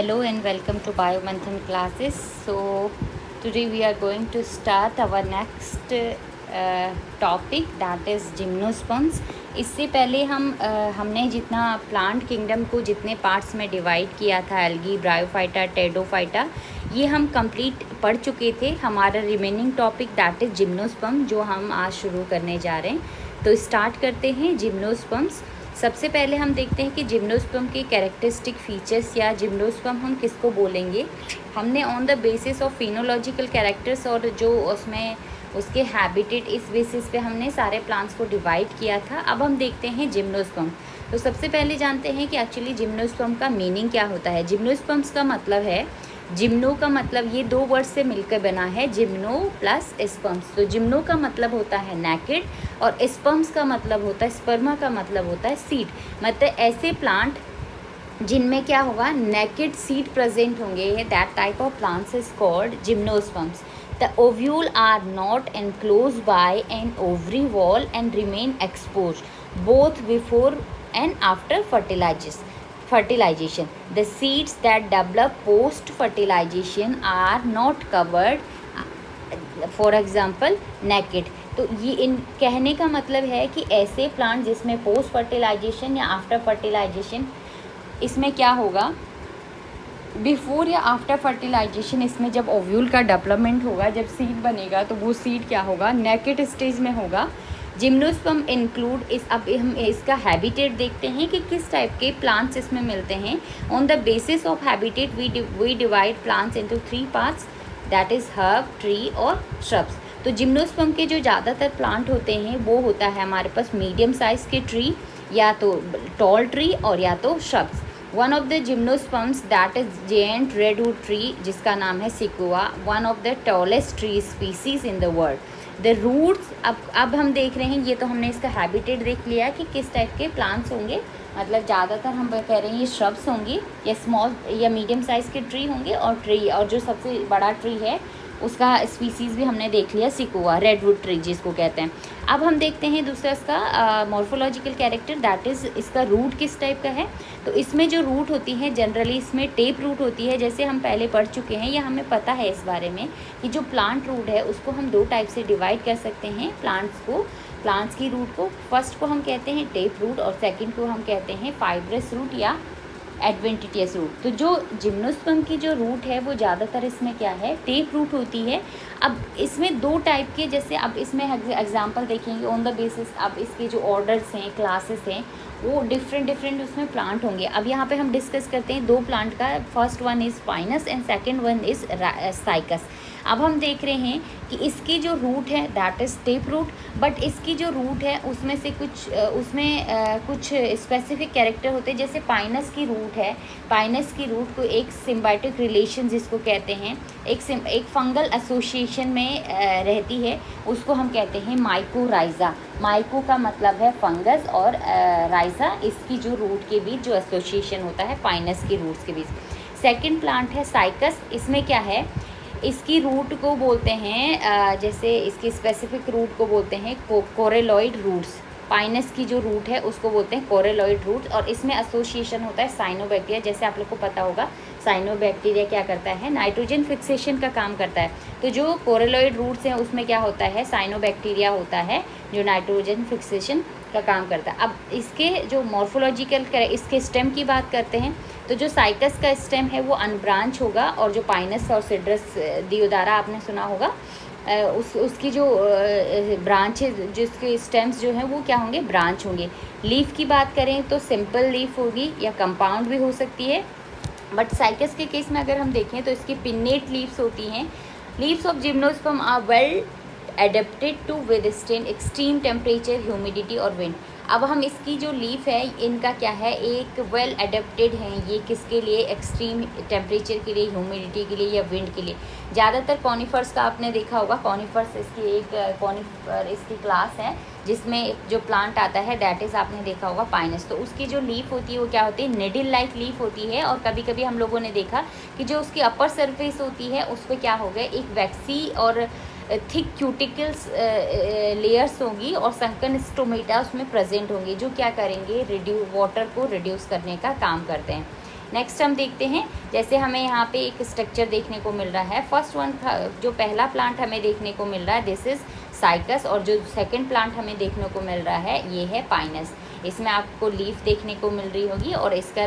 Hello and welcome to Biomantham classes. So today we are going to start our next topic, that is gymnosperms. इससे पहले हमने जितना plant kingdom को जितने parts में divide किया था, एल्गी, ब्रायोफाइटा, टेडोफाइटा, ये हम कंप्लीट पढ़ चुके थे. हमारा remaining topic that is gymnosperm, जो हम आज शुरू करने जा रहे हैं. तो स्टार्ट करते हैं जिम्नोस्पर्म्स. सबसे पहले हम देखते हैं कि जिम्नोस्पर्म के कैरेक्टरिस्टिक फीचर्स या जिम्नोस्पर्म हम किसको बोलेंगे. हमने on the basis of phenological characters और जो उसमें उसके हैबिटेट, इस बेसिस पे हमने सारे प्लांट्स को डिवाइड किया था. अब हम देखते हैं जिम्नोस्पर्म. तो सबसे पहले जानते हैं कि एक्चुअली जिम्नोस्पर्म का मीनिंग क्या होता है. जिम्नोस्पर्म्स का मतलब है, जिम्नो का मतलब ये दो वर्ड से मिलकर बना है, जिम्नो प्लस स्पर्म्स. तो जिम्नो का मतलब होता है नेकेड और स्पर्म्स का मतलब होता है, स्पर्मा का मतलब होता है सीड. मतलब ऐसे प्लांट जिनमें क्या होगा, नेकेड सीड प्रेजेंट होंगे. That type of plants is called gymnosperms. The ovule are not enclosed by an ovary wall and remain exposed both before and after fertilization. The seeds that develop post fertilization are not covered, for example naked. तो ये इन कहने का मतलब है कि ऐसे plant जिसमें post fertilisation या आफ्टर फर्टिलाइजेशन, इसमें क्या होगा, बिफोर या आफ्टर फर्टिलाइजेशन, इसमें जब ओव्यूल का डेवलपमेंट होगा, जब सीड बनेगा, तो वो सीड क्या होगा, नेकेड स्टेज में होगा. जिम्नोस्पर्म इंक्लूड इस, अब हम इसका हैबिटेट देखते हैं कि किस टाइप के प्लांट्स इसमें मिलते हैं. On the basis of habitat we divide plants into 3 parts, that is herb, tree और श्रब्स. तो जिम्नोस्पर्म के जो ज़्यादातर प्लांट होते हैं वो होता है हमारे पास मीडियम साइज़ के ट्री, या तो टॉल ट्री और या तो shrubs. One of the gymnosperms that is giant redwood tree, जिसका नाम है sequoia, one of the tallest tree species in the world. The roots, अब हम देख रहे हैं, ये तो हमने इसका हैबिटेट देख लिया कि किस टाइप के प्लांट्स होंगे. मतलब ज़्यादातर हम कह रहे हैं ये श्रब्स होंगी या स्मॉल या मीडियम साइज़ के ट्री होंगे, और ट्री, और जो सबसे बड़ा ट्री है उसका स्पीसीज़ भी हमने देख लिया, सिकुआ, रेडवुड ट्री जिसको कहते हैं. अब हम देखते हैं दूसरा इसका मॉर्फोलॉजिकल कैरेक्टर, दैट इज़ इसका रूट किस टाइप का है. तो इसमें जो रूट होती है जनरली इसमें टेप रूट होती है, जैसे हम पहले पढ़ चुके हैं या हमें पता है इस बारे में कि जो प्लांट रूट है उसको हम दो टाइप से डिवाइड कर सकते हैं. प्लांट्स की रूट को, फर्स्ट को हम कहते हैं टेप रूट और सेकंड को हम कहते हैं फाइब्रस रूट या एडवेंटिटियस रूट. तो जो जिम्नोस्पर्म की जो रूट है वो ज़्यादातर इसमें क्या है, टेप रूट होती है. अब इसमें दो टाइप के, जैसे अब इसमें एग्जांपल देखेंगे ऑन द बेसिस, अब इसके जो ऑर्डर्स हैं, क्लासेस हैं, वो डिफरेंट उसमें प्लांट होंगे. अब यहाँ पे हम डिस्कस करते हैं दो प्लांट का. First one is Pinus and second one is cycas. अब हम देख रहे हैं कि इसकी जो रूट है that is tap root, but इसकी जो रूट है उसमें से कुछ स्पेसिफिक कैरेक्टर होते हैं. जैसे पाइनस की रूट है, पाइनस की रूट को एक सिम्बायोटिक रिलेशन जिसको कहते हैं, एक फंगल एसोसिएशन में रहती है, उसको हम कहते हैं माइकोराइजा. माइको का मतलब है फंगस और राइजा, इसकी जो रूट के बीच जो एसोसिएशन होता है पाइनस की रूट्स के बीच. सेकंड प्लांट है साइकस. इसमें क्या है, इसकी रूट को बोलते हैं, जैसे इसकी स्पेसिफिक रूट को बोलते हैं कोरेलॉइड रूट्स. पाइनस की जो रूट है उसको बोलते हैं कोरेलॉइड रूट, और इसमें एसोसिएशन होता है साइनोबैक्टीरिया. जैसे आप लोग को पता होगा साइनोबैक्टीरिया क्या करता है, नाइट्रोजन फिक्सेशन का काम करता है. तो जो कोरेलॉइड रूट्स हैं उसमें क्या होता है, साइनोबैक्टीरिया होता है जो नाइट्रोजन फिक्सेशन का काम करता है. अब इसके जो मॉर्फोलॉजिकल, इसके स्टेम की बात करते हैं. तो जो साइकस का स्टेम है वो अनब्रांच होगा, और जो पाइनस और सिड्रस दियोदारा आपने सुना होगा, उसकी जो ब्रांच है, जिसके स्टेम्स जो हैं वो क्या होंगे, ब्रांच होंगे. लीफ की बात करें तो सिंपल लीफ होगी या कंपाउंड भी हो सकती है. बट साइकस के केस में अगर हम देखें तो इसकी पिन्नेट लीव्स होती हैं. Leaves of gymnosperm are well adapted to withstand extreme temperature, humidity और विंड. अब हम इसकी जो लीफ है इनका क्या है, एक वेल एडेप्टेड हैं ये किसके लिए, एक्सट्रीम टेम्परेचर के लिए, ह्यूमिडिटी के लिए या विंड के लिए. ज़्यादातर कॉनिफर्स का आपने देखा होगा, कॉनिफर्स इसकी एक कॉनिफर इसकी क्लास है जिसमें जो प्लांट आता है दैट इज़ आपने देखा होगा पाइनस. तो उसकी जो लीफ होती है वो क्या होती है, निडिल लाइक लीफ होती है. और कभी कभी हम लोगों ने देखा कि जो उसकी अपर सरफेस होती है उस पर क्या हो गया, एक वैक्सी और थिक क्यूटिकल्स लेयर्स होंगी और संकन स्टोमेटा उसमें प्रेजेंट होंगी, जो क्या करेंगे, वाटर को रिड्यूस करने का काम करते हैं. नेक्स्ट हम देखते हैं, जैसे हमें यहाँ पे एक स्ट्रक्चर देखने को मिल रहा है। फर्स्ट वन था, जो पहला प्लांट हमें देखने को मिल रहा है, दिस इज़ साइकस, और जो सेकंड प्लांट हमें देखने को मिल रहा है ये है पाइनस। इसमें आपको लीफ देखने को मिल रही होगी और इसका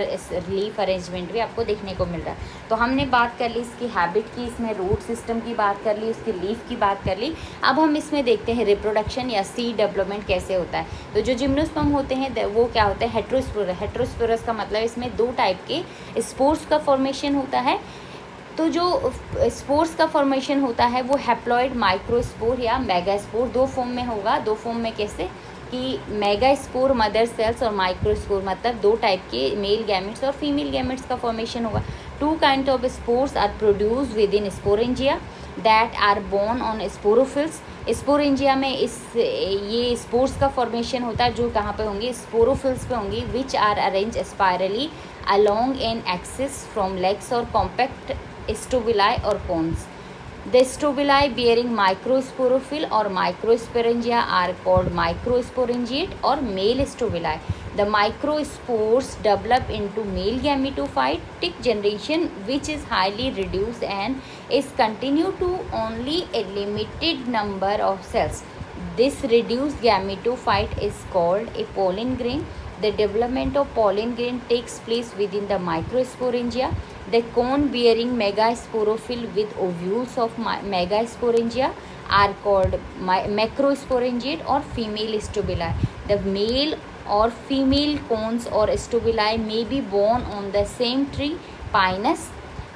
लीफ अरेंजमेंट भी आपको देखने को मिल रहा है। तो हमने बात कर ली इसकी हैबिट की, इसमें रूट सिस्टम की बात कर ली, उसकी लीफ की बात कर ली। अब हम इसमें देखते हैं रिप्रोडक्शन या सीड डेवलपमेंट कैसे होता है। तो जो जिम्नोस्पर्म होते हैं वो क्या होते हैं, हेट्रोस्पोरस। हेट्रोस्पोरस का मतलब इसमें 2 टाइप के स्पोर्स का फॉर्मेशन होता है। तो जो स्पोर्स का फॉर्मेशन होता है वो हैप्लॉइड माइक्रोस्पोर या मेगास्पोर 2 फॉर्म में होगा। 2 फॉर्म में कैसे कि मेगास्पोर मदर सेल्स और माइक्रोस्पोर मतलब 2 टाइप के मेल गैमेट्स और फीमेल गैमेट्स का फॉर्मेशन होगा। 2 kind of spores are produce within sporangia that are borne on sporophylls. Sporangia में ये स्पोर्स का फॉर्मेशन होता है जो कहाँ पे होंगे, स्पोरोफिल्स पे होंगी, which are arrange spirally along an axis from legs or compact stabuli or cones. The stabuli bearing microsporophyll or microsporangia are called microsporangiate or male stabuli. The microspores develop into male gametophytic generation which is highly reduced and is continued to only a limited number of cells. This reduced gametophyte is called a pollen grain. The development of pollen grain takes place within the microsporangia. The cone-bearing megasporophyll with ovules of megasporangia are called macrosporangiate or female stabuli. The male or female cones or stabuli may be born on the same tree, Pinus.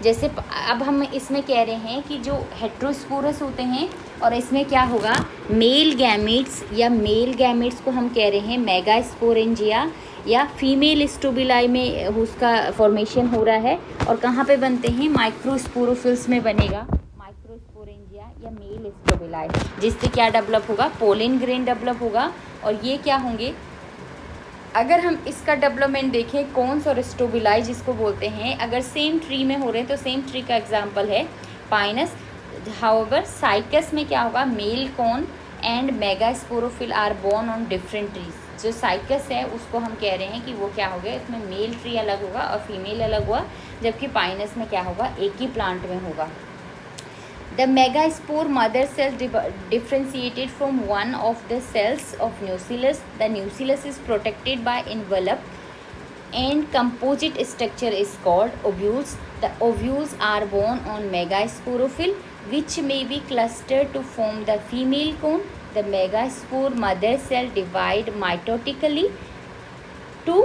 जैसे अब हम इसमें कह रहे हैं कि जो heterosporous होते हैं और इसमें क्या होगा, मेल गैमेट्स या मेल गैमेट्स को हम कह रहे हैं मेगास्पोरेंजिया या फीमेल स्टोबिलाई में उसका फॉर्मेशन हो रहा है। और कहाँ पे बनते हैं, माइक्रोस्पोरोफिल्स में बनेगा माइक्रोस्पोरेंजिया या मेल स्टोबिलाई, जिससे क्या डेवलप होगा, पोलिन ग्रेन डेवलप होगा। और ये क्या होंगे, अगर हम इसका डेवलपमेंट देखें, कोन्स और स्टोबिलाई जिसको बोलते हैं, अगर सेम ट्री में हो रहे हैं तो सेम ट्री का एग्जांपल है पाइनस। हाउएवर साइकस में क्या होगा, male cone and megasporophyll are borne on different trees. जो साइकस है उसको हम कह रहे हैं कि वो क्या हो गया, इसमें मेल ट्री अलग होगा और फीमेल अलग हुआ, जबकि पाइनस में क्या होगा, एक ही प्लांट में होगा। The megaspore mother cell differentiated from one of the cells of nucellus. The nucellus is protected by envelope and composite structure is called ovules. The ovules are borne on megasporophyll which may be clustered to form the female cone. The megaspore mother cell divide mitotically to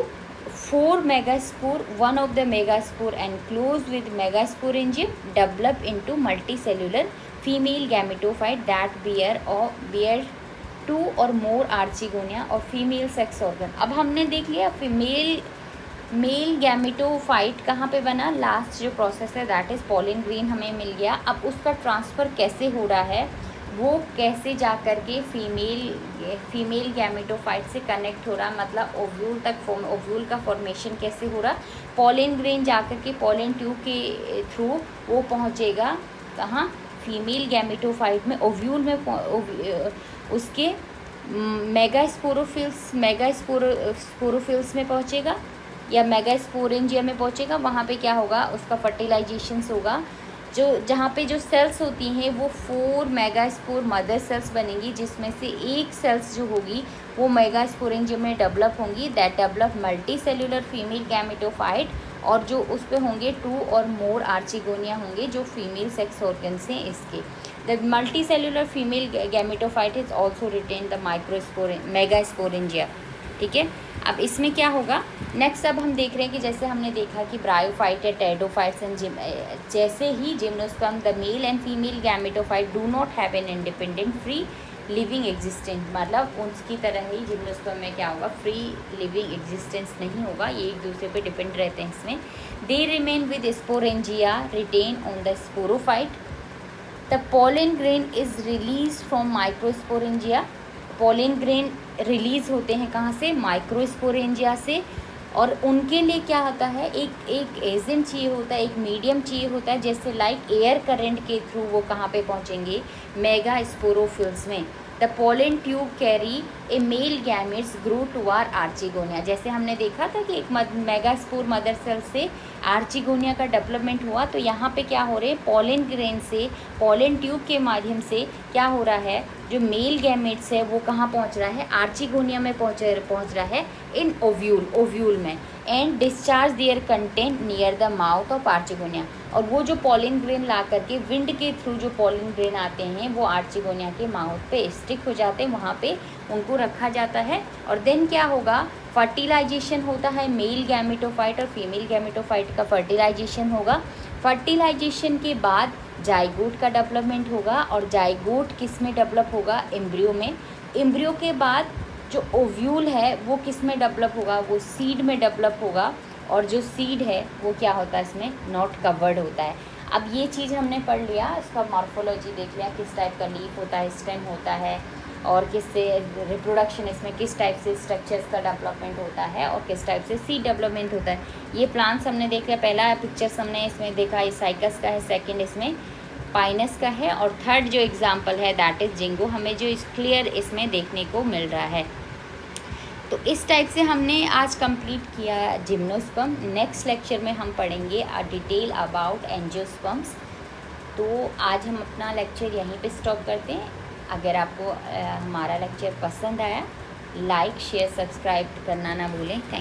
4 megaspore. One of the megaspore enclosed with megasporangium develop into multicellular female gametophyte that bear 2 or more archegonia और female sex organ। अब हमने देख लिया male gametophyte कहाँ पे बना, last जो process है दैट इज़ पॉलिन ग्रेन हमें मिल गया। अब उसका ट्रांसफ़र कैसे हो रहा है, वो कैसे जा कर के फीमेल गैमेटोफाइट से कनेक्ट हो रहा, मतलब ओव्यूल तक ओव्यूल का फॉर्मेशन कैसे हो रहा, पॉलिन ग्रेन जा कर के पॉलिन ट्यूब के थ्रू वो पहुँचेगा कहाँ, फीमेल गैमेटोफाइट में, ओव्यूल में उसके मेगास्पोरोफिल्स में पहुँचेगा या मेगास्पोरेंजिया में पहुँचेगा। वहाँ पे क्या होगा, उसका फर्टिलाइजेशंस होगा। जहाँ पे जो सेल्स होती हैं वो 4 मेगास्पोर मदर सेल्स बनेंगी, जिसमें से एक सेल्स जो होगी वो मेगास्पोरेंजियम में डेवलप होंगी, that develop multi cellular female gametophyte, और जो उस पे होंगे 2 और मोर आर्चिगोनिया होंगे जो फीमेल सेक्स ऑर्गन्स हैं इसके। The multi cellular female gametophyte is also retain the megasporangia. ठीक है, अब इसमें क्या होगा नेक्स्ट, अब हम देख रहे हैं कि जैसे हमने देखा कि ब्रायोफाइट है, टेडोफाइट्स एंड जैसे ही gymnosperm the male and female gametophyte do not have an independent free living existence, मतलब उसकी तरह ही जिम्नोस्पर्म में क्या होगा, फ्री लिविंग एग्जिस्टेंस नहीं होगा, ये एक दूसरे पे डिपेंड रहते हैं इसमें। They remain with sporangia retain on the sporophyte. The pollen grain is release from microsporangia. Pollen grain release होते हैं कहाँ से, माइक्रोस्पोरेंजिया से, और उनके लिए क्या होता है, एक एजेंट चाहिए होता है, एक मीडियम चाहिए होता है, जैसे लाइक एयर करंट के थ्रू वो कहाँ पे पहुँचेंगे, मेगास्पोरोफिल्स में। The pollen tube carry a male gametes grow toward archegonia. जैसे हमने देखा था कि एक मेगास्पोर मदर सेल से आर्चिगोनिया का डेवलपमेंट हुआ, तो यहाँ पे क्या हो रहे हैं, पोलन ग्रेन से पोलन ट्यूब के माध्यम से क्या हो रहा है, जो मेल गैमेट्स है वो कहाँ पहुँच रहा है, आर्चिगोनिया में पहुँच रहा है, इन ओव्यूल में, and discharge their content near the mouth of archegonia. और वो जो पोलन ग्रेन ला करके विंड के थ्रू जो पोलन ग्रेन आते हैं वो आर्चिगोनिया के माउथ पे स्टिक हो जाते हैं, वहाँ पे उनको रखा जाता है। और देन क्या होगा, फर्टिलाइजेशन होता है, मेल गैमेटोफाइट और फीमेल गैमेटोफाइट का फर्टिलाइजेशन होगा। फर्टिलाइजेशन के बाद जाइगोट का डेवलपमेंट होगा, और जाइगोट किस में डेवलप होगा, एम्ब्रियो में। एम्ब्रियो के बाद जो ओव्यूल है वो किस में डेवलप होगा, वो सीड में डेवलप होगा, और जो सीड है वो क्या होता है, इसमें नॉट कवर्ड होता है। अब ये चीज़ हमने पढ़ लिया, इसका मॉर्फोलॉजी देख लिया, किस टाइप का लीफ होता है, स्टेम होता है, और किससे रिप्रोडक्शन, इसमें किस टाइप से स्ट्रक्चर्स का डेवलपमेंट होता है और किस टाइप से सीड डेवलपमेंट होता है। ये प्लांट्स हमने देख लिया, पहला पिक्चर्स हमने इसमें देखा ये साइकस का है, सेकेंड इसमें पाइनस का है, और थर्ड जो एग्जाम्पल है दैट इज़ जिंगो, हमें जो क्लियर इसमें देखने को मिल रहा है। तो इस टाइप से हमने आज कंप्लीट किया जिम्नोस्पर्म। नेक्स्ट लेक्चर में हम पढ़ेंगे डिटेल अबाउट एंजियोस्पर्म्स। तो आज हम अपना लेक्चर यहीं पे स्टॉप करते हैं। अगर आपको हमारा लेक्चर पसंद आया, लाइक शेयर सब्सक्राइब करना ना भूलें। Thank you.